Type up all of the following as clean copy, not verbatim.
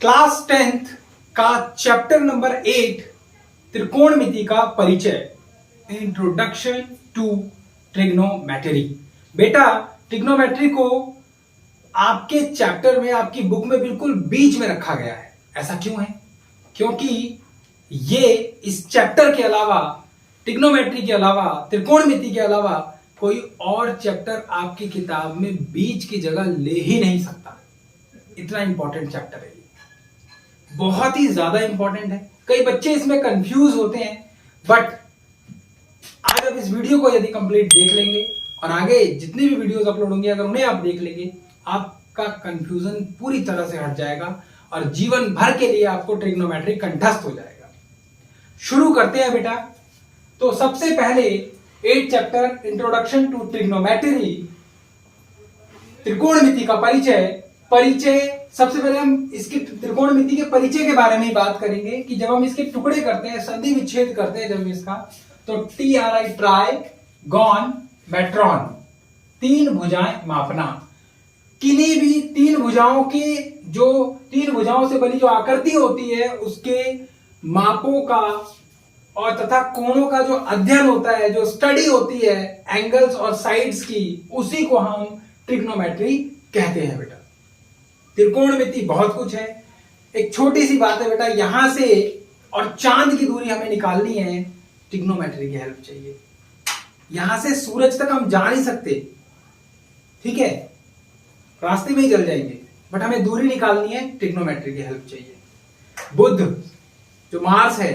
Class 10th का chapter number 8 त्रिकोणमिति का परिचय, इंट्रोडक्शन टू ट्रिग्नोमेट्री। बेटा, ट्रिग्नोमेट्री को आपके चैप्टर में, आपकी बुक में बिल्कुल बीच में रखा गया है। ऐसा क्यों है? क्योंकि ये इस चैप्टर के अलावा, ट्रिग्नोमेट्री के अलावा, त्रिकोणमिति के अलावा कोई और चैप्टर आपकी किताब में बीच की जगह ले ही नहीं सकता। इतना इंपॉर्टेंट चैप्टर है, बहुत ही ज्यादा इंपॉर्टेंट है। कई बच्चे इसमें कंफ्यूज होते हैं, बट आज आप इस वीडियो को यदि कंप्लीट देख लेंगे और आगे जितनी भी वीडियोस अपलोड होंगी अगर उन्हें आप देख लेंगे, आपका कंफ्यूजन पूरी तरह से हट जाएगा और जीवन भर के लिए आपको ट्रिग्नोमेट्री कंठस्थ हो जाएगा। शुरू करते हैं बेटा। तो सबसे पहले 8 चैप्टर इंट्रोडक्शन टू ट्रिग्नोमेट्री, त्रिकोणमिति का परिचय। सबसे पहले हम इसकी त्रिकोणमिति के परिचय के बारे में ही बात करेंगे कि जब हम इसके टुकड़े करते हैं, संधि विच्छेद करते हैं जब इसका, तो TRI ट्राइगॉन मेट्रॉन, 3 भुजाएं मापना। किन्हीं भी 3 भुजाओं के, जो 3 भुजाओं से बनी जो आकृति होती है, उसके मापों का और तथा कोणों का जो अध्ययन होता है, जो स्टडी होती है एंगल्स और साइड्स की, उसी को हम ट्रिग्नोमेट्री कहते हैं बेटा। त्रिकोणमिति बहुत कुछ है। एक छोटी सी बात है बेटा, यहां से और चांद की दूरी हमें निकालनी है, ट्रिग्नोमेट्री की हेल्प चाहिए। यहां से सूरज तक हम जा नहीं सकते, ठीक है, रास्ते में ही जल जाएंगे, बट हमें दूरी निकालनी है, ट्रिग्नोमेट्री की हेल्प चाहिए। बुध, जो मार्स है,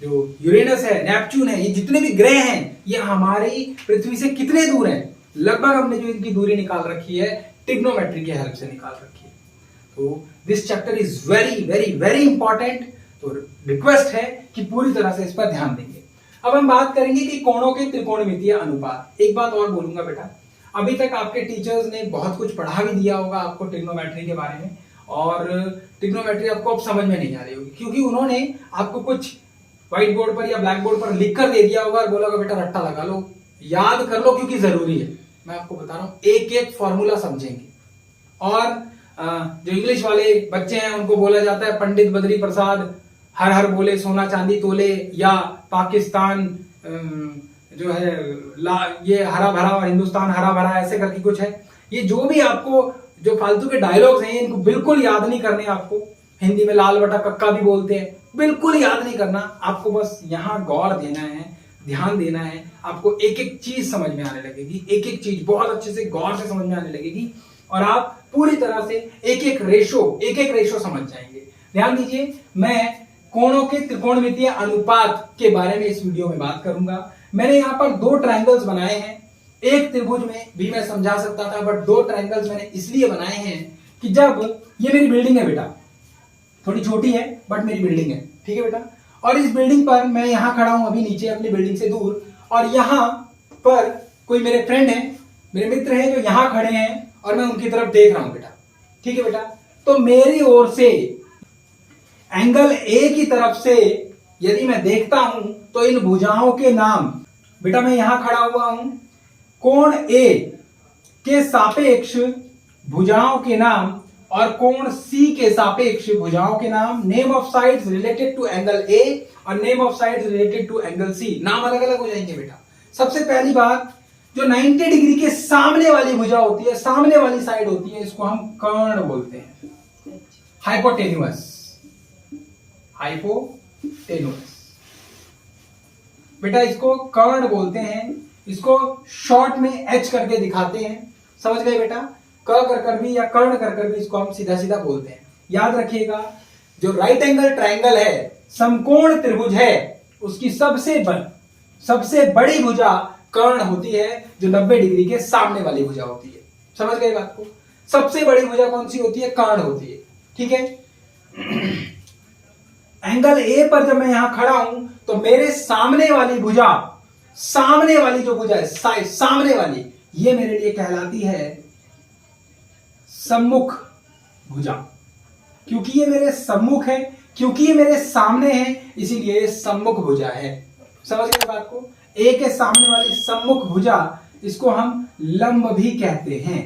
जो यूरेनस है, नेपच्यून है, ये जितने भी ग्रह हैं, ये हमारी पृथ्वी से कितने दूर हैं, लगभग हमने जो इनकी दूरी निकाल रखी है, ट्रिग्नोमेट्री की हेल्प से निकाल रखी है। तो this chapter is very very very important. तो रिक्वेस्ट है कि पूरी तरह से इस पर ध्यान देंगे। अब हम बात करेंगे कि कोणों के त्रिकोणमितीय अनुपात। एक बात और बोलूंगा बेटा, अभी तक आपके टीचर्स ने बहुत कुछ पढ़ा भी दिया होगा आपको ट्रिग्नोमेट्री के बारे में, और ट्रिग्नोमेट्री आपको अब समझ में नहीं आ रही होगी, क्योंकि उन्होंने आपको कुछ व्हाइट बोर्ड पर या ब्लैक बोर्ड पर लिख कर दे दिया होगा और बोला होगा बेटा रट्टा लगा लो, याद कर लो, क्योंकि जरूरी है। मैं आपको बता रहा हूं, एक एक फॉर्मूला समझेंगे। और जो इंग्लिश वाले बच्चे हैं उनको बोला जाता है पंडित बद्री प्रसाद हर हर बोले सोना चांदी तोले, या पाकिस्तान जो है ये हरा भरा और हिंदुस्तान हरा भरा, ऐसे करके कुछ है। ये जो भी आपको जो फालतू के डायलॉग्स हैं, इनको बिल्कुल याद नहीं करने आपको। हिंदी में लाल बटा कक्का भी बोलते हैं, बिल्कुल याद नहीं करना आपको। बस यहाँ गौर देना है, ध्यान देना है। आपको एक एक चीज समझ में आने लगेगी, एक एक चीज बहुत अच्छे से गौर से समझ में आने लगेगी, और आप पूरी तरह से एक एक रेशो समझ जाएंगे। ध्यान दीजिए, मैं कोणों के त्रिकोणमितीय अनुपात के बारे में इस वीडियो में बात करूंगा। मैंने यहाँ पर 2 ट्रायंगल्स बनाए हैं। एक त्रिभुज में भी मैं समझा सकता था, बट 2 ट्रायंगल्स मैंने इसलिए बनाए हैं कि जब ये मेरी बिल्डिंग है बेटा, थोड़ी छोटी है बट मेरी बिल्डिंग है, ठीक है बेटा, और इस बिल्डिंग पर मैं यहां खड़ा हूं अभी नीचे अपनी बिल्डिंग से दूर, और यहां पर कोई मेरे फ्रेंड हैं, मेरे मित्र हैं जो यहां खड़े हैं, और मैं उनकी तरफ देख रहा हूं बेटा, ठीक है बेटा। तो मेरी ओर से एंगल ए की तरफ से यदि मैं देखता हूं तो इन भुजाओं के नाम, बेटा मैं यहां खड़ा हुआ हूं, कोण ए के सापेक्ष भुजाओं के नाम और कोण सी के सापेक्ष भुजाओं के नाम, name of sides related to angle A और name of sides related to angle C, नाम अलग अलग हो जाएंगे बेटा। सबसे पहली बात, जो 90 डिग्री के सामने वाली भुजा होती है, सामने वाली साइड होती है, इसको हम कर्ण बोलते हैं, हाइपोटेन्यूअस बेटा, इसको कर्ण बोलते हैं। इसको शॉर्ट में एच करके दिखाते हैं, समझ गए बेटा। क कर भी या कर्ण कर भी इसको हम सीधा सीधा बोलते हैं। याद रखिएगा, जो राइट एंगल ट्रायंगल है, समकोण त्रिभुज है, उसकी सबसे बड़ी भुजा कर्ण होती है, जो 90 डिग्री के सामने वाली भुजा होती है। समझ गए बात को? सबसे बड़ी भुजा कौन सी होती है? कर्ण होती है, ठीक है। एंगल ए पर जब मैं यहां खड़ा हूं तो मेरे सामने वाली भुजा, सामने वाली जो भुजा है, सामने वाली, ये मेरे लिए कहलाती है सम्मुख भुजा। क्योंकि ये मेरे सम्मुख है, क्योंकि ये मेरे सामने है, इसीलिए ये सम्मुख भुजा है। समझ गए बात को? ए के सामने वाली सम्मुख भुजा, इसको हम लंब भी कहते हैं।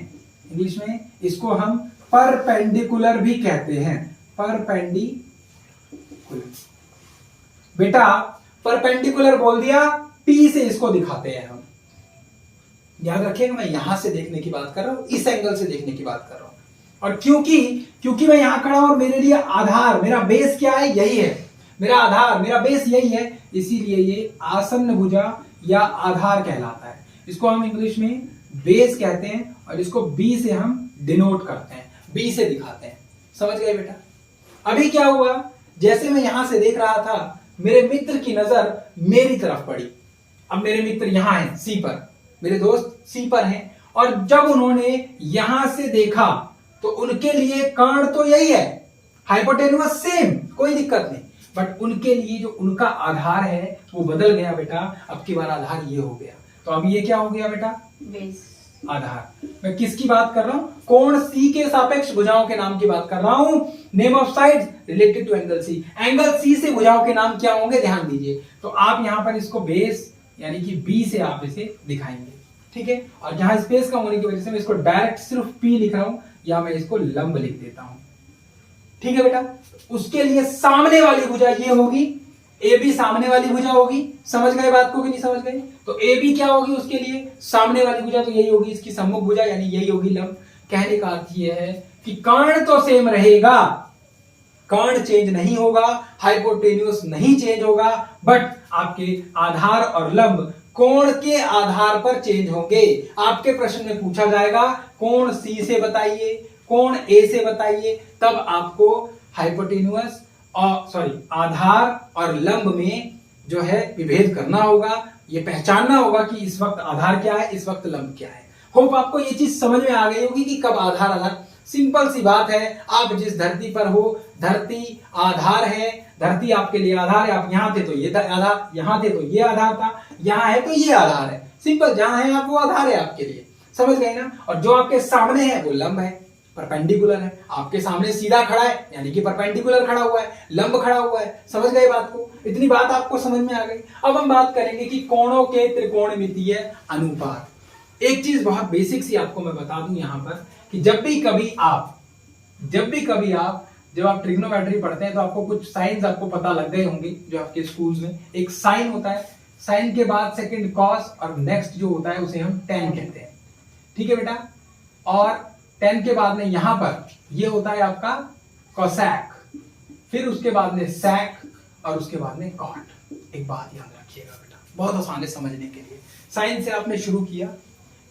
इंग्लिश में इसको हम परपेंडिकुलर भी कहते हैं। परपेंडिकुलर। बेटा परपेंडिकुलर बोल दिया, P से इसको दिखाते हैं हम। याद रखिएगा मैं यहां से देखने की बात कर रहा हूं, इस एंगल से देखने की बात कर रहा हूं। और क्योंकि मैं यहां खड़ा हूं और मेरे लिए आधार, मेरा बेस क्या है, यही है मेरा आधार, मेरा बेस यही है, इसीलिए ये आसन्न भुजा या आधार कहलाता है। इसको हम इंग्लिश में बेस कहते हैं और इसको बी से हम डिनोट करते हैं, बी से दिखाते हैं। समझ गए बेटा? अभी क्या हुआ, जैसे मैं यहां से देख रहा था, मेरे मित्र की नजर मेरी तरफ पड़ी। अब मेरे मित्र यहां हैं सी पर, मेरे दोस्त सी पर हैं, और जब उन्होंने यहां से देखा तो उनके लिए कर्ण तो यही है, हाइपोटेन्यूस सेम, कोई दिक्कत नहीं, बट उनके लिए जो उनका आधार है वो बदल गया बेटा। अब की बार आधार ये हो गया, तो अब ये क्या हो गया बेटा? बेस। आधार। मैं किसकी बात कर रहा हूं? कोण सी के सापेक्ष भुजाओं के नाम की बात कर रहा हूं। Name of sides related to angle C. Angle C से भुजाओं के नाम क्या होंगे, ध्यान दीजिए। तो आप यहां पर इसको बेस यानी कि बी से आप इसे दिखाएंगे, ठीक है। और जहां स्पेस कम होने की वजह से मैं इसको डायरेक्ट सिर्फ पी लिख रहा हूं, या मैं इसको लंब लिख देता हूं, ठीक है बेटा। उसके लिए सामने वाली भुजा ये होगी, ए बी सामने वाली भुजा होगी। समझ गए बात को कि नहीं समझ गए? तो ए बी क्या होगी उसके लिए? सामने वाली भुजा, तो यही होगी इसकी सम्मुख भुजा, यानी यही होगी लंब। कहने का अर्थ ये है कि कर्ण तो सेम रहेगा, कर्ण चेंज नहीं होगा, हाइपोटेन्यूस नहीं चेंज होगा, बट आपके आधार और लंब कोण के आधार पर चेंज होंगे। आपके प्रश्न में पूछा जाएगा कोण सी से बताइए, कोण ए से बताइए, तब आपको हाइपोटेन्यूस और आधार और लंब में जो है विभेद करना होगा, ये पहचानना होगा कि इस वक्त आधार क्या है, इस वक्त लंब क्या है। होप आपको ये चीज समझ में आ गई होगी कि कब आधार आधार। सिंपल सी बात है, आप जिस धरती पर हो, धरती आधार है, धरती आपके लिए आधार है। आप यहां थे तो ये आधार, यहां थे तो ये आधार था, यहां है तो ये आधार है। सिंपल, जहां है आप वो आधार है आपके लिए, समझ गए ना। और जो आपके सामने है वो लंब है, परपेंडिकुलर है। आपके सामने सीधा खड़ा है यानी कि परपेंडिकुलर खड़ा हुआ है, लंब खड़ा हुआ है। समझ गए बात को? इतनी बात आपको समझ में आ गई। अब हम बात करेंगे कि कोणों के त्रिकोणमितीय अनुपात। एक चीज बहुत बेसिक सी आपको मैं बता दूं यहां पर कि जब भी कभी आप जब आप ट्रिग्नोमेट्री पढ़ते हैं तो आपको कुछ साइंस आपको पता लग गए होंगे जो आपके स्कूल्स में। एक साइन होता है, साइन के बाद सेकंड कॉस, और नेक्स्ट जो होता है उसे हम टेन कहते हैं, ठीक है बेटा। और टेन के बाद में यहां पर ये होता है आपका कोसैक, फिर उसके बाद में सैक, और उसके बाद में कॉट। एक बात याद रखिएगा बेटा, बहुत आसान है समझने के लिए। साइन से आपने शुरू किया,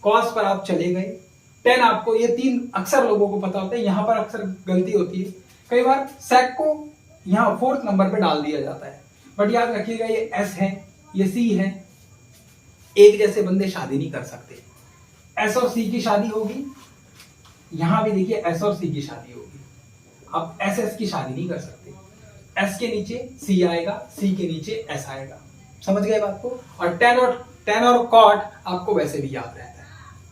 कॉस पर आप चले गए, टेन आपको, ये तीन अक्सर लोगों को पता होता है, यहां पर अक्सर गलती होती है। कई बार सेक को यहां फोर्थ नंबर पे डाल दिया जाता है, बट याद रखिएगा ये एस है, ये सी है। एक जैसे बंदे शादी नहीं कर सकते। एस और सी की शादी होगी, यहां भी देखिए एस और सी की शादी होगी। आप एस एस की शादी नहीं कर सकते। एस के नीचे सी आएगा, सी के नीचे एस आएगा। समझ गए बात को? और टेन और कॉट आपको वैसे भी याद रहता है,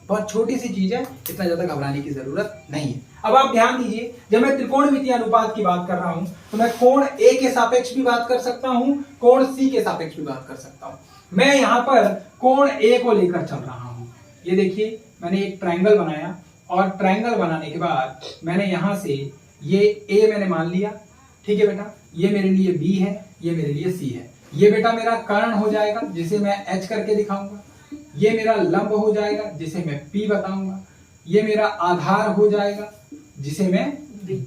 बहुत छोटी सी चीज है, इतना ज्यादा घबराने की जरूरत नहीं है। अब आप ध्यान दीजिए, जब मैं त्रिकोणमितीय अनुपात की बात कर रहा हूं तो मैं कोण ए के सापेक्ष भी बात कर सकता हूं, कोण सी के सापेक्ष भी बात कर सकता हूं। मैं यहां पर कोण ए को लेकर चल रहा हूं। ये देखिए मैंने एक ट्रायंगल बनाया, और ट्रायंगल बनाने के बाद मैंने यहां से ये ए मैंने मान लिया, ठीक है बेटा। ये मेरे लिए बी है, ये मेरे लिए सी है। ये बेटा मेरा कर्ण हो जाएगा जिसे मैं एच करके दिखाऊंगा। ये मेरा लंब हो जाएगा जिसे मैं पी बताऊंगा। ये मेरा आधार हो जाएगा जिसे मैं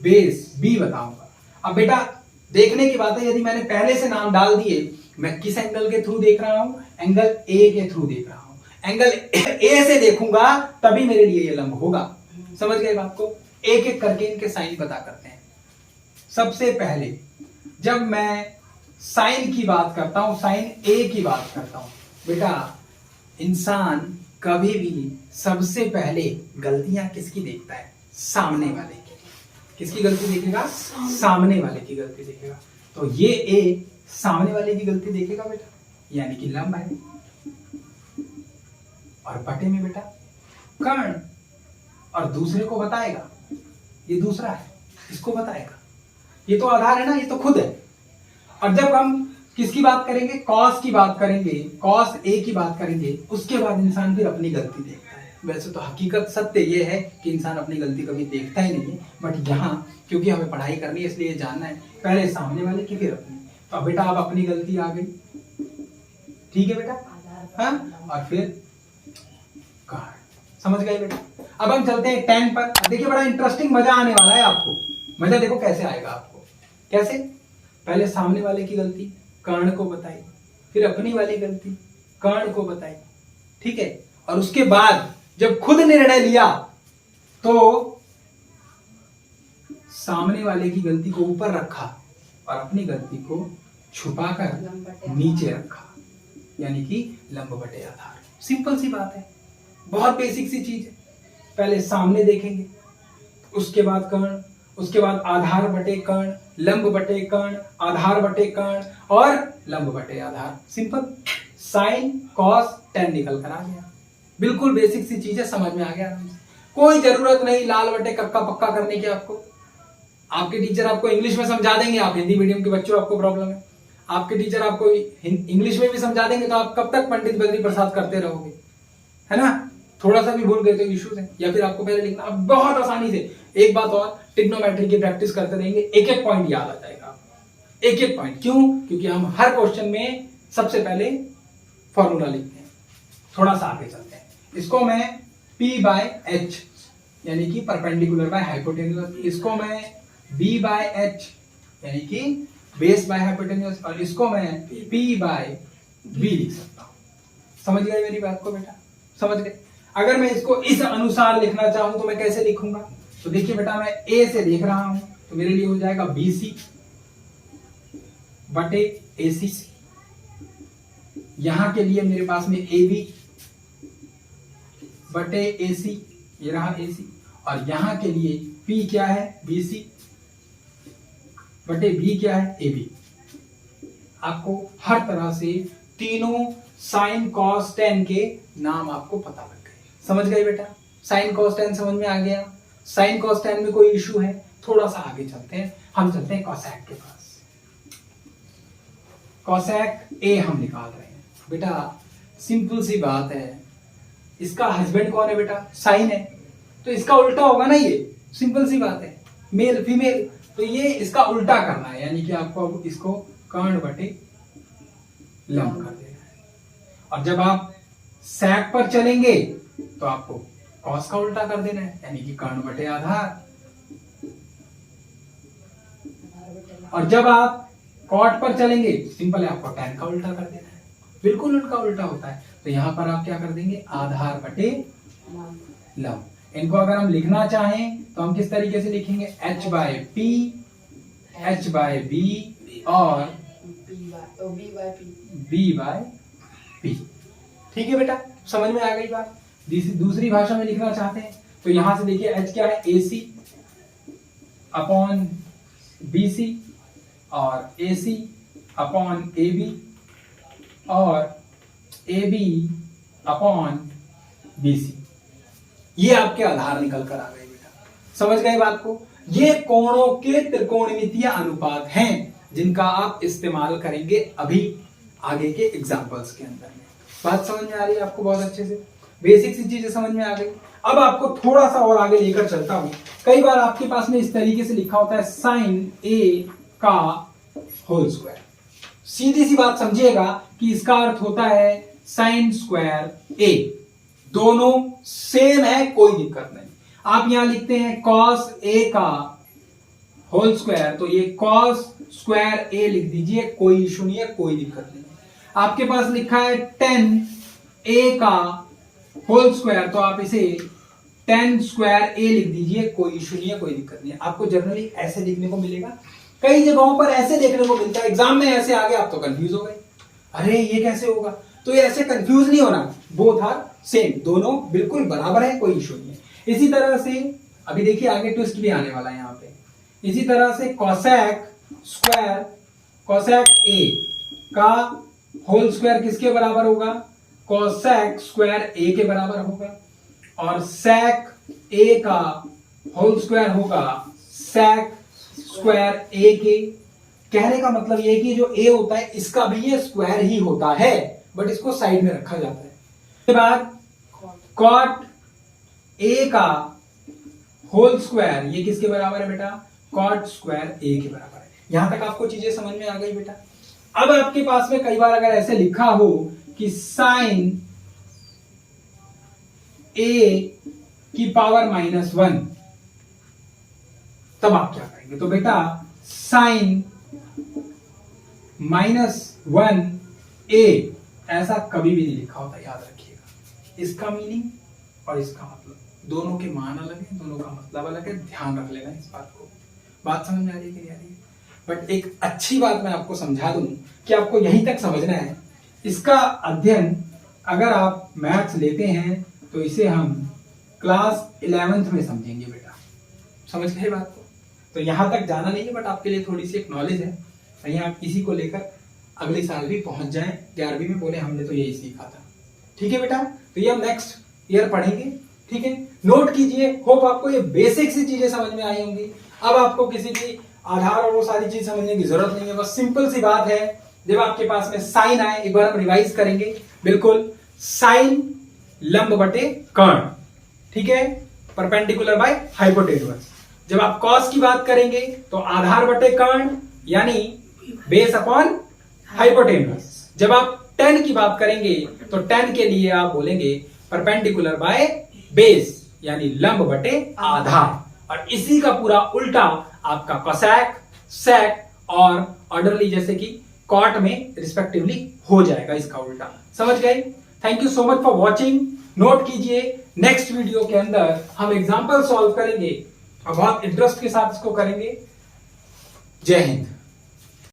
बेस बी बताऊंगा। अब बेटा देखने की बात है, यदि मैंने पहले से नाम डाल दिए, मैं किस एंगल के थ्रू देख रहा हूं? एंगल ए के थ्रू देख रहा हूं। एंगल ए से देखूंगा तभी मेरे लिए ये लंब होगा। समझ गए बात को? एक एक करके इनके साइन पता करते हैं। सबसे पहले जब मैं साइन की बात करता हूं, साइन ए की बात करता हूं, बेटा इंसान कभी भी सबसे पहले गलतियां किसकी देखता है? सामने वाले की। किसकी गलती देखेगा? सामने वाले की गलती देखेगा। तो ये ए सामने वाले की गलती देखेगा बेटा, यानी कि लंब है। और बटे में बेटा कर्ण, और दूसरे को बताएगा, ये दूसरा है, इसको बताएगा। ये तो आधार है ना, ये तो खुद है। और जब हम किसकी बात करेंगे? कॉस की बात करेंगे, कॉस ए की बात करेंगे, उसके बाद इंसान फिर अपनी गलती देखता है। वैसे तो हकीकत सत्य ये है कि इंसान अपनी गलती कभी देखता ही नहीं है, बट यहाँ क्योंकि हमें पढ़ाई करनी है इसलिए जानना है पहले सामने वाले की फिर अपनी। तो अब बेटा अब अपनी गलती आ गई, ठीक है बेटा, हाँ, और फिर कार्ड, समझ गए बेटा। अब हम चलते हैं 10 पर। अब देखिए बड़ा इंटरेस्टिंग, मजा आने वाला है आपको। मजा देखो कैसे आएगा आपको, कैसे, पहले सामने वाले की गलती कर्ण को बताई, फिर अपनी वाली गलती कर्ण को बताई, ठीक है, और उसके बाद जब खुद निर्णय लिया तो सामने वाले की गलती को ऊपर रखा और अपनी गलती को छुपाकर नीचे रखा, यानी कि लंब बटे आधार। सिंपल सी बात है, बहुत बेसिक सी चीज है। पहले सामने देखेंगे, उसके बाद कर्ण, उसके बाद आधार बटे कर्ण, लंब बटे कर्ण, आधार बटे कर्ण और लंब बटे आधार। सिंपल, साइन कॉस टेन निकल कर आ गया। बिल्कुल बेसिक सी चीज है, समझ में आ गया। कोई जरूरत नहीं लाल बटे कक्का पक्का करने की। आपको आपके टीचर आपको इंग्लिश में समझा देंगे, आप हिंदी मीडियम के बच्चों आपको प्रॉब्लम है, आपके टीचर आपको इंग्लिश में भी समझा देंगे तो आप कब तक पंडित बद्री प्रसाद करते रहोगे, है ना। थोड़ा सा भी भूल गए तो इश्यूज है, या फिर आपको पहले लिखना। अब बहुत आसानी से एक बात और, ट्रिग्नोमेट्री की प्रैक्टिस करते रहेंगे, एक एक पॉइंट याद आ जाएगा, एक एक पॉइंट। क्यों? क्योंकि हम हर क्वेश्चन में सबसे पहले फॉर्मूला लिखते हैं। थोड़ा सा आगे चलते हैं, इसको मैं P बाय H यानी कि परपेंडिकुलर बाय हाइपोटेन्यूज, इसको मैं B बाय H यानी कि बेस बाय हाइपोटेन्यूज, और इसको मैं P बाय B लिख सकता हूं। समझ गए मेरी बात को बेटा, समझ गए। अगर मैं इसको इस अनुसार लिखना चाहूं तो मैं कैसे लिखूंगा? तो देखिए बेटा, मैं A से देख रहा हूं तो मेरे लिए हो जाएगा BC बटे AC। यहां के लिए मेरे पास में AB बटे AC, ये रहा AC, और यहां के लिए P क्या है, BC बटे B क्या है, AB। आपको हर तरह से तीनों साइन कॉस टेन के नाम आपको पता लग गए। समझ गए बेटा, साइन कॉस टेन समझ में आ गया। साइन कॉस टेन में कोई इशू है? थोड़ा सा आगे चलते हैं, हम चलते हैं कॉसेक के पास। कॉसेक A हम निकाल रहे हैं बेटा, सिंपल सी बात है। इसका हस्बैंड कौन है बेटा? साइन है, तो इसका उल्टा होगा ना, ये सिंपल सी बात है, मेल फीमेल, तो ये इसका उल्टा करना है, यानी कि आपको अब इसको कर्ण बटे लंब कर देना है। और जब आप सेक पर चलेंगे तो आपको कॉस का उल्टा कर देना है, यानी कि कर्ण बटे आधार। और जब आप कॉट पर चलेंगे सिंपल है, आपको टेन का उल्टा कर देना है, बिल्कुल उनका उल्टा होता है। तो यहां पर आप क्या कर देंगे, आधार बटे लंब। इनको अगर हम लिखना चाहें तो हम किस तरीके से लिखेंगे, H by P, H by B और B बाय P। ठीक है बेटा, समझ में आ गई बात। दूसरी भाषा में लिखना चाहते हैं तो यहां से देखिए H क्या है, AC अपॉन BC और AC अपॉन AB और AB अपॉन BC। ये आपके आधार निकल कर आ गए बेटा, समझ गए बात को। ये कोणों के त्रिकोणमितीय अनुपात हैं जिनका आप इस्तेमाल करेंगे अभी आगे के एग्जांपल्स के अंदर में। बात समझ में आ रही है आपको बहुत अच्छे से, बेसिक सी चीजें समझ में आ गई। अब आपको थोड़ा सा और आगे लेकर चलता हूं। कई बार आपके पास में इस तरीके से लिखा होता है साइन A का होल स्क्वायर। सीधी सी बात समझिएगा कि इसका अर्थ होता है साइन स्क्वायर A। दोनों सेम है, कोई दिक्कत नहीं। आप यहां लिखते हैं कॉस A का होल स्क्वायर, तो ये कॉस स्क्वायर A लिख दीजिए, कोई इशू नहीं है, कोई दिक्कत नहीं। आपके पास लिखा है टेन A का होल स्क्वायर, तो आप इसे टेन स्क्वायर A लिख दीजिए, कोई इशू नहीं है, कोई दिक्कत नहीं है। आपको जनरली ऐसे लिखने को मिलेगा, कई जगहों पर ऐसे देखने को मिलता है। एग्जाम में ऐसे आ गए, आप तो कंफ्यूज हो गए, अरे ये कैसे होगा। तो ये ऐसे कंफ्यूज नहीं होना, बोथ आर सेम, दोनों बिल्कुल बराबर है, कोई इशू नहीं है। इसी तरह से अभी देखिए आगे ट्विस्ट भी आने वाला है यहाँ पे। इसी तरह से कॉसेक स्क्वायर, कॉसेक A का होल स्क्वायर किसके बराबर होगा, कॉसेक स्क्वायर A के बराबर होगा। और सेक A का होल स्क्वायर होगा सेक स्क्वायर A के। कहने का मतलब ये कि जो A होता है इसका भी ये स्क्वायर ही होता है, बट इसको साइड में रखा जाता है। उसके बाद कॉट ए का होल स्क्वायर ये किसके बराबर है बेटा? कॉट स्क्वायर ए के बराबर है। यहां तक आपको चीजें समझ में आ गई बेटा। अब आपके पास में कई बार अगर ऐसे लिखा हो कि साइन ए की पावर -1, तब आप क्या करेंगे? तो बेटा साइन -1 ए ऐसा कभी भी नहीं लिखा होता, याद रखिएगा। इसका मीनिंग और इसका मतलब दोनों के मान अलग है, दोनों का मतलब अलग है, ध्यान रख लेना इस बात को। बात समझ में आ रही है कि नहीं आ रही है? बट एक अच्छी बात मैं आपको समझा दूं कि आपको यहीं तक समझना है। इसका अध्ययन अगर आप मैथ्स लेते हैं तो इसे हम क्लास 11th में समझेंगे बेटा। समझ गए बात को? तो यहां तक जाना नहीं है, बट आपके लिए थोड़ी सी एक नॉलेज है, कहीं आप इसी को लेकर अगले साल भी पहुंच जाएं 11वीं में, बोले हमने तो यही सीखा था। ठीक है बेटा? तो ये हम नेक्स्ट ईयर पढ़ेंगे। ठीक है, नोट कीजिए। होप आपको ये बेसिक सी चीजें समझ में आई होंगी। अब आपको किसी भी आधार और वो सारी चीज समझने की जरूरत नहीं है, बस सिंपल सी बात है। जब आपके पास में साइन आए, एक बार हम रिवाइज करेंगे बिल्कुल। साइन लंब बटे कर्ण, ठीक है, परपेंडिकुलर बाय हाइपोटेन्यूज। जब आप कॉस की बात करेंगे तो आधार बटे कर्ण यानी बेस अपॉन हाइपोटेन्यूज। जब आप tan की बात करेंगे तो tan के लिए आप बोलेंगे परपेंडिकुलर बाय बेस यानी लंब बटे आधार। और इसी का पूरा उल्टा आपका कोसेक, सेक और ऑर्डरली जैसे कि कॉट में रिस्पेक्टिवली हो जाएगा, इसका उल्टा। समझ गए? Thank you so much for watching. Note कीजिए, नेक्स्ट वीडियो के अंदर हम एग्जाम्पल सॉल्व करेंगे और बहुत इंटरेस्ट के साथ इसको करेंगे। जय हिंद।